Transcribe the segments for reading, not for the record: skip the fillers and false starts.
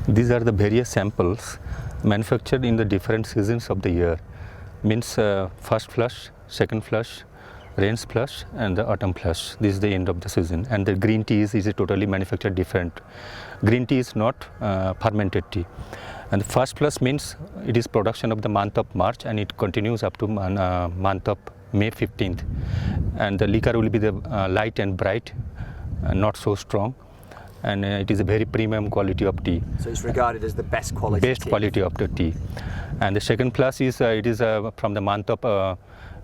These are the various samples manufactured in the different seasons of the year. Means first flush, second flush, rains flush, and the autumn flush. This is the end of the season. And the green tea is totally manufactured different. Green tea is not fermented tea. And the first flush means it is production of the month of March, and it continues up to month of May 15th. And the liquor will be the light and bright, not so strong. And it is a very premium quality of tea. So it's regarded as the best quality tea. Quality of the tea. And the second plus is it is from the month of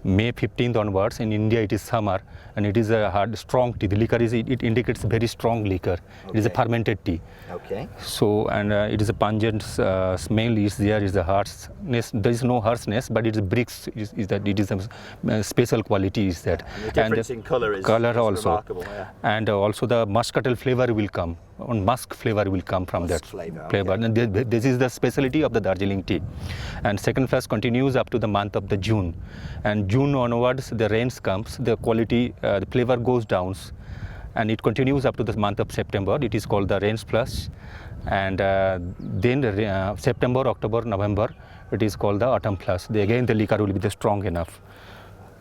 May 15th onwards. In India it is summer, and it is a hard, strong tea. The liquor is it indicates very strong liquor. Okay. It is a fermented tea. Okay. So and it is a pungent smell. Is there is a harshness. There is no harshness, but it is bricks. Is that it is a special quality is that. And the difference in color is also remarkable. Yeah. And also the muscatel flavor will come. On musk flavor will come from that flavor. Okay. And this is the specialty of the Darjeeling tea. And second flush continues up to the month of the June. And June onwards, the rains comes, the quality, the flavor goes down, and it continues up to the month of September. It is called the rains flush. And then September, October, November, it is called the autumn flush. Again, the liquor will be strong enough.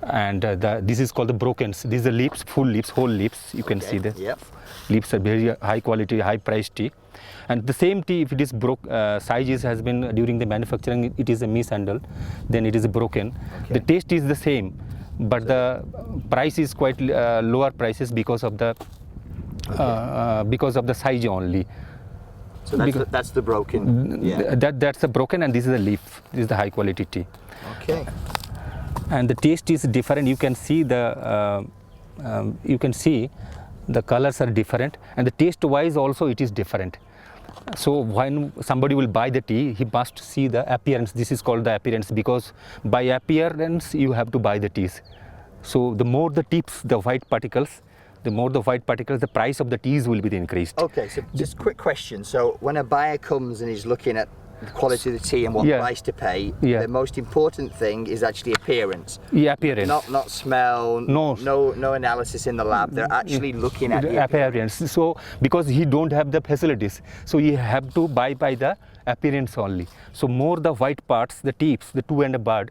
And this is called the brokens. These are leaves, full leaves, whole leaves. You can see the leaves are very high quality, high price tea. And the same tea, if it is size has been during the manufacturing, it is a mishandled, then it is broken. Okay. The taste is the same, but the price is quite lower prices because of the size only. So that's the broken. Yeah. That's the broken, and this is the leaf. This is the high quality tea. Okay. And the taste is different. You can see the colors are different, and the taste wise also it is different. So when somebody will buy the tea, he must see the appearance. This is called the appearance, because by appearance you have to buy the teas. So the more the tips, the white particles, the price of the teas will be increased. Okay, so just a quick question. So when a buyer comes and is looking at the quality of the tea and what price to pay, the most important thing is actually appearance. Yeah, appearance. Not smell, no analysis in the lab. They're actually looking at the appearance. So because he don't have the facilities, so he have to buy by the appearance only. So more the white parts, the tips, the two and the bud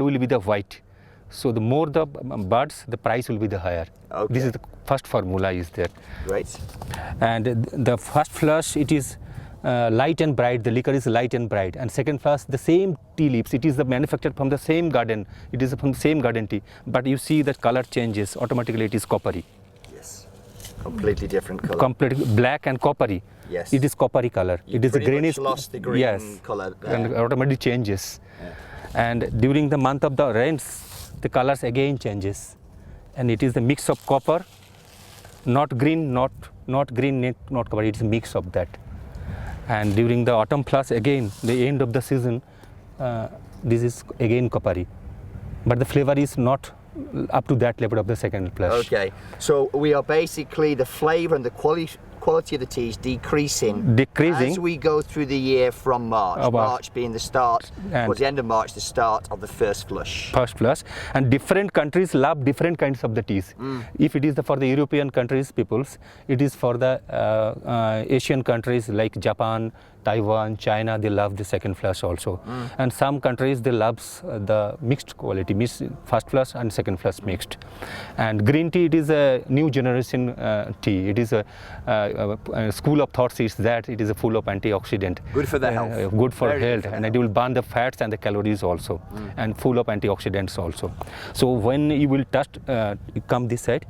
will be the white. So the more the buds, the price will be the higher. Okay. This is the first formula is there. Right. And the first flush, it is light and bright. The liquor is light and bright. And second flush, the same tea leaves. It is manufactured from the same garden. It is from the same garden tea. But you see that color changes automatically. It is coppery. Yes. Completely different color. Completely black and coppery. Yes. It is coppery color. It is a greenish. Lost the green color. There. And automatically changes. Yeah. And during the month of the rains, the colors again changes, and it is the mix of copper, not green, not copper. It is a mix of that. And during the autumn flush, again the end of the season, this is again coppery, but the flavor is not up to that level of the second flush. Okay, so we are basically the flavor and the quality of the tea is decreasing as we go through the year from March. March being the start, towards the end of March, the start of the first flush. And different countries love different kinds of the teas. If it is for the European countries peoples, it is for the Asian countries like Japan, Taiwan, China, they love the second flush also. And some countries they love the mixed quality, first flush and second flush mixed. And green tea, it is a new generation tea. It is a school of thoughts is that it is full of antioxidant. Good for the health. Good for health, and it will burn the fats and the calories also, and full of antioxidants also. So when you will touch, you come this side,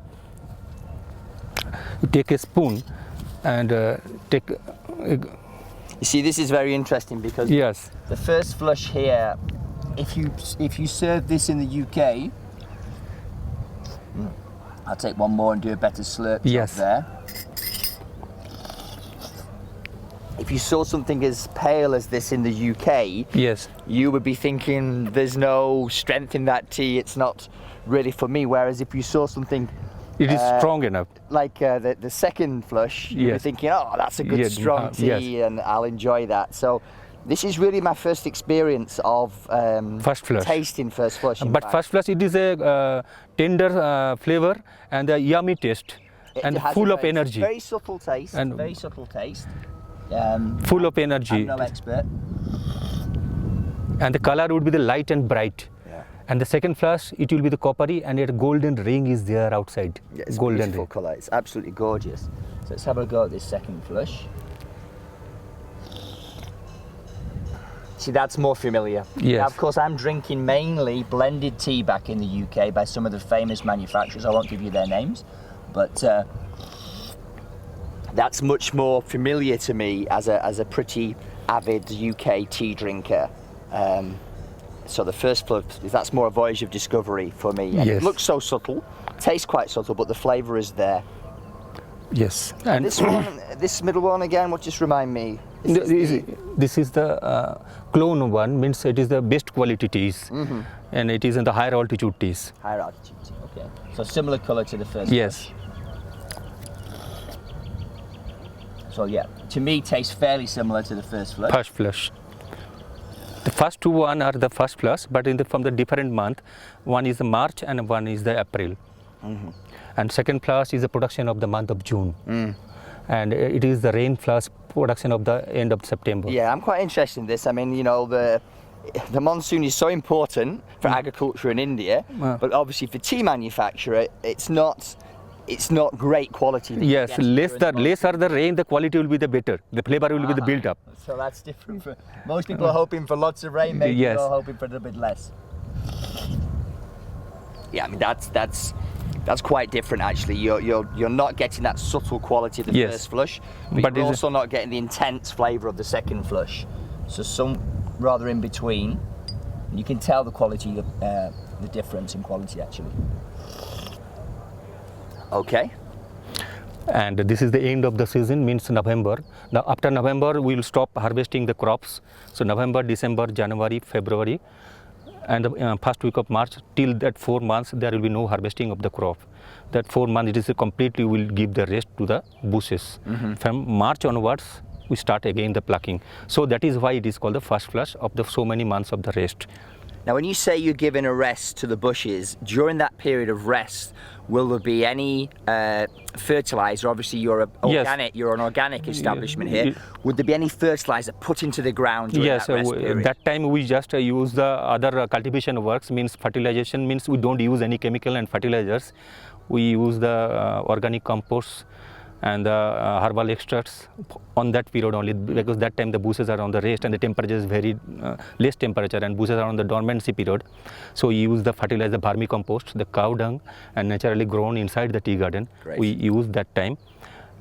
you take a spoon and take. You see, this is very interesting because the first flush here, if you serve this in the UK, I'll take one more and do a better slurp job there. If you saw something as pale as this in the UK, you would be thinking there's no strength in that tea, it's not really for me. Whereas if you saw something it is strong enough, like the second flush, you'd be thinking, oh, that's a good strong tea and I'll enjoy that. So this is really my first experience of first flush. Tasting first flush. But first flush, it is a tender flavor and a yummy taste and full of energy. Very subtle taste. Very subtle taste. full of energy. I'm no expert. And the color would be the light and bright. Yeah. And the second flush, it will be the coppery, and a golden ring is there outside. Yeah, it's golden a beautiful ring. colour. It's absolutely gorgeous. So let's have a go at this second flush. See, that's more familiar. Yes. Now, of course, I'm drinking mainly blended tea back in the UK by some of the famous manufacturers. I won't give you their names, but that's much more familiar to me as a pretty avid UK tea drinker. So the first flush, that's more a voyage of discovery for me. And Yes. it looks so subtle, tastes quite subtle, but the flavour is there. Yes. And this one, this middle one again, what just remind me? This is the clone one, means it is the best quality teas, and it is in the higher altitude teas. Higher altitude tea, okay. So similar colour to the first Yes. flush. So yeah, to me tastes fairly similar to the first flush. First flush. The first two one are the first flush, but from the different month, one is the March and one is the April. And second flush is the production of the month of June. And it is the rain flush production of the end of September. Yeah, I'm quite interested in this. I mean, you know, the monsoon is so important for agriculture in India, but obviously for tea manufacturer, it's not great quality. Yes, lesser the rain, the quality will be the better. The flavor will be the built up. So that's different. Most people are hoping for lots of rain, maybe Yes. people are hoping for a little bit less. Yeah, I mean that's quite different actually. You're not getting that subtle quality of the Yes. first flush, But but you're is also not getting the intense flavour of the second flush. So some rather in between. You can tell the quality, the difference in quality actually. Okay. And this is the end of the season, means November. Now after November we will stop harvesting the crops. So November, December, January, February, and the first week of March, till that 4 months there will be no harvesting of the crop. That 4 months it is completely will give the rest to the bushes. From March onwards we start again the plucking. So that is why it is called the first flush of the so many months of the rest. Now when you say you're giving a rest to the bushes, during that period of rest, will there be any fertilizer? Obviously you're an organic establishment here. Would there be any fertilizer put into the ground during that rest period? That time we just use the other cultivation works, means fertilization, means we don't use any chemical and fertilizers. We use the organic compost and the herbal extracts on that period only, because that time the bushes are on the rest and the temperature is very less temperature and bushes are on the dormancy period. So we use the fertilizer, vermicompost, the cow dung, and naturally grown inside the tea garden. Great. We use that time.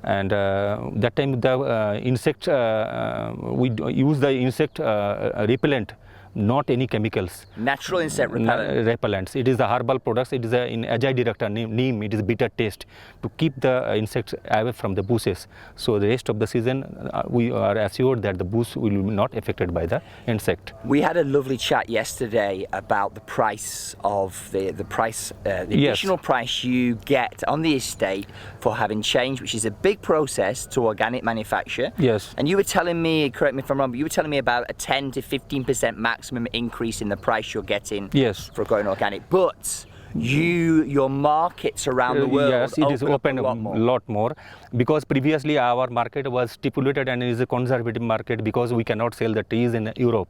And that time the insect, we use the insect repellent, not any chemicals. Natural insect repellent. Repellents. It is the herbal products. It is in Ajay director neem. It is bitter taste to keep the insects away from the bushes. So the rest of the season we are assured that the bush will be not affected by the insect. We had a lovely chat yesterday about the price of the additional price you get on the estate for having changed, which is a big process to organic manufacture. Yes. And you were telling me, correct me if I'm wrong, but you were telling me about a 10 to 15% maximum increase in the price you're getting for going organic. But your markets around the world it is open a lot more, because previously our market was stipulated and it is a conservative market because we cannot sell the teas in Europe.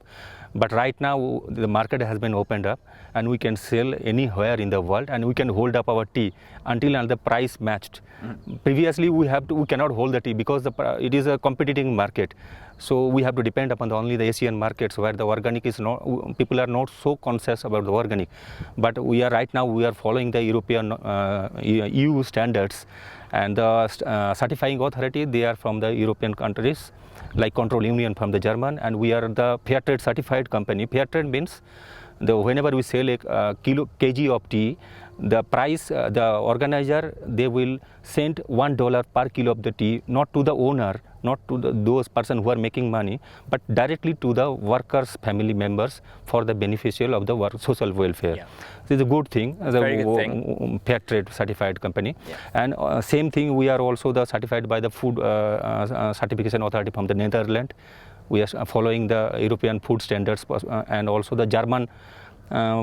But right now the market has been opened up and we can sell anywhere in the world and we can hold up our tea until the price matched. Previously we cannot hold the tea because it is a competing market. So we have to depend upon only the Asian markets where the organic is not, people are not so conscious about the organic. But right now we are following the European EU standards, and the certifying authority, they are from the European countries, like Control Union from the German, and we are the fair trade certified company. Fair trade means whenever we sell a kg of tea, the price, the organizer, they will send $1 per kilo of the tea, not to the owner, not to those person who are making money, but directly to the workers' family members for the beneficial of the social welfare. Yeah. This is a good thing, very good thing. Fair trade certified company. Yeah. And same thing, we are also certified by the food certification authority from the Netherlands. We are following the European food standards and also the German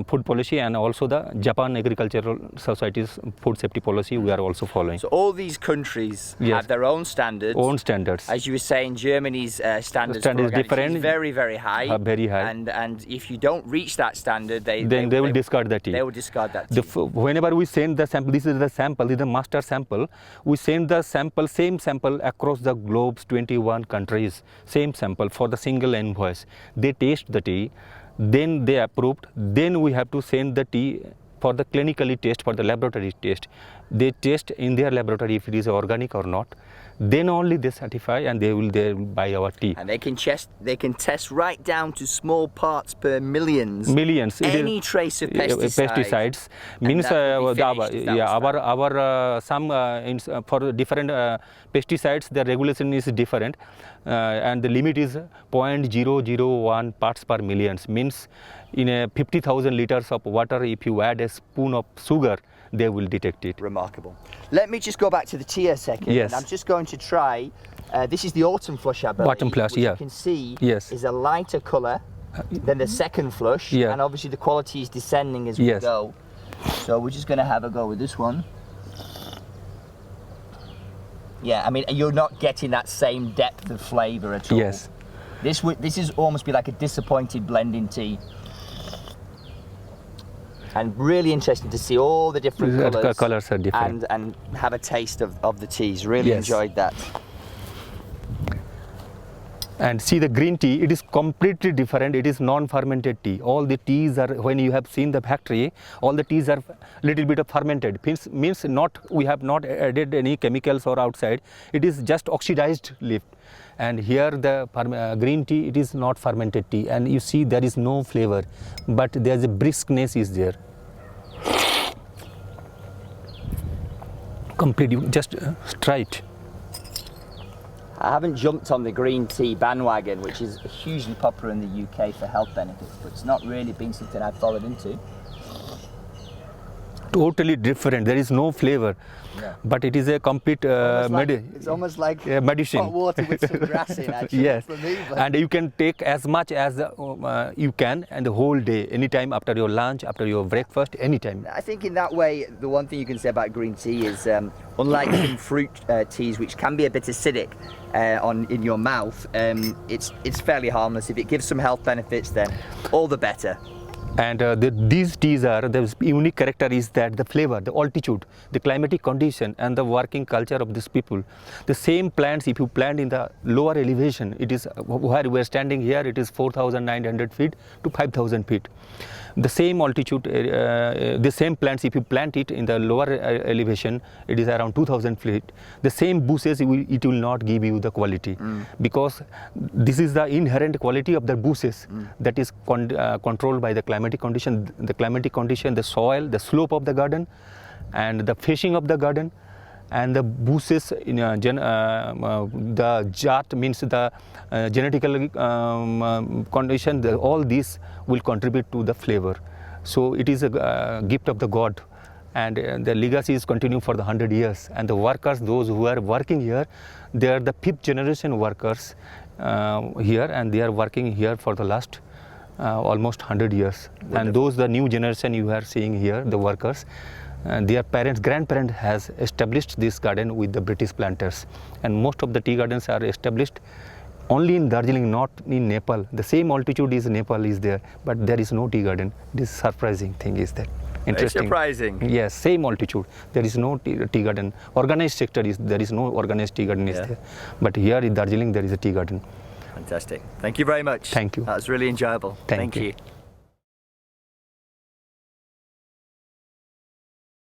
food policy, and also the Japan Agricultural Society's food safety policy we are also following. So all these countries have their own standards. Own standards. As you were saying, Germany's standards for is different. Is very, very high. Very high. And if you don't reach that standard, they will discard the tea. They will discard that tea. Whenever we send the sample, this is the sample, this is the master sample. We send the sample, same sample across the globe's 21 countries. Same sample for the single invoice. They taste the tea. Then they approved, then we have to send the tea for the clinically test, for the laboratory test. They test in their laboratory if it is organic or not. Then only they certify and they will buy our tea. And they can test right down to small parts per millions. Any trace of pesticides. Means for different pesticides the regulation is different, and the limit is 0.001 parts per million. Means in a 50,000 liters of water, if you add a spoon of sugar, they will detect it. Remarkable. Let me just go back to the tea a second. Yes. And I'm just going to try, this is the autumn flush, I believe. Autumn flush, which you can see is a lighter colour than the second flush. And obviously the quality is descending as we go. So we're just going to have a go with this one. Yeah, I mean, you're not getting that same depth of flavour at all. Yes. This is almost be like a disappointed blending tea. And really interesting to see all the different colours. Colours are different. And have a taste of the teas. Really enjoyed that. And see the green tea, it is completely different. It is non-fermented tea. All the teas are, when you have seen the factory, all the teas are little bit of fermented. Means not, we have not added any chemicals or outside. It is just oxidized leaf. And here the green tea, it is not fermented tea. And you see there is no flavor, but there is a briskness is there. Completely, just try it. I haven't jumped on the green tea bandwagon, which is hugely popular in the UK for health benefits, but it's not really been something I've followed into. Totally different. There is no flavor, but it is a complete it's almost like medicine. Hot water with some grass in, actually. For me, and you can take as much as you can, and the whole day, anytime after your lunch, after your breakfast, anytime. I think in that way, the one thing you can say about green tea is, unlike some fruit teas, which can be a bit acidic in your mouth, it's fairly harmless. If it gives some health benefits, then all the better. And these teas are, the unique character is that the flavor, the altitude, the climatic condition and the working culture of these people. The same plants, if you plant in the lower elevation, it is where we are standing here, it is 4,900 feet to 5,000 feet. The same altitude, the same plants, if you plant it in the lower elevation, it is around 2,000 feet. The same bushes, it will not give you the quality, because this is the inherent quality of the bushes that is controlled by the climatic condition, the soil, the slope of the garden, and the facing of the garden. And the bushes in the jat means the genetical condition, all these will contribute to the flavor. So it is a gift of the God, and the legacy is continuing for the 100 years. And the workers, those who are working here, they are the 5th generation workers here, and they are working here for the last almost 100 years. Wonderful. And those the new generation you are seeing here, the workers, their grandparents has established this garden with the British planters, and most of the tea gardens are established only in Darjeeling, not in Nepal. The same altitude is Nepal is there, but there is no tea garden. This surprising thing is that. Interesting. It's surprising. Yes, same altitude. There is no tea garden. Organized sector there is no organized tea garden is there, but here in Darjeeling there is a tea garden. Fantastic. Thank you very much. Thank you. That was really enjoyable. Thank you.